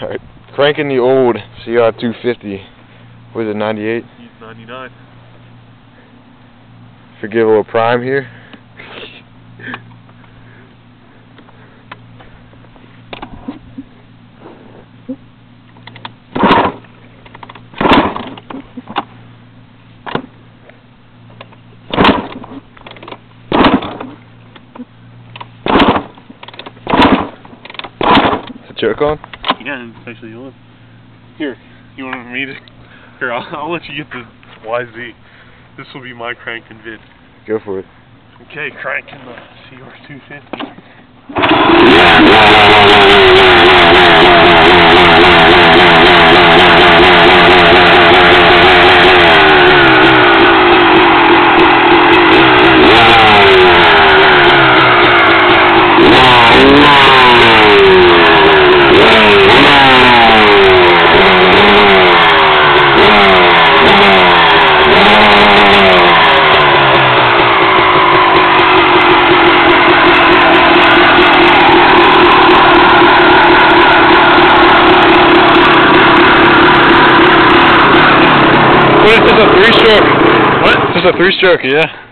Alright, cranking the old CR250. Was it 98? He's 99. Forgive a little prime here. Jerk on? Yeah, it's actually on. Here, you want me to? Here, I'll let you get the YZ. This will be my cranking vid. Go for it. Okay, cranking the CR250. What is this, a 3-stroke? What? This is a 3-stroke, yeah.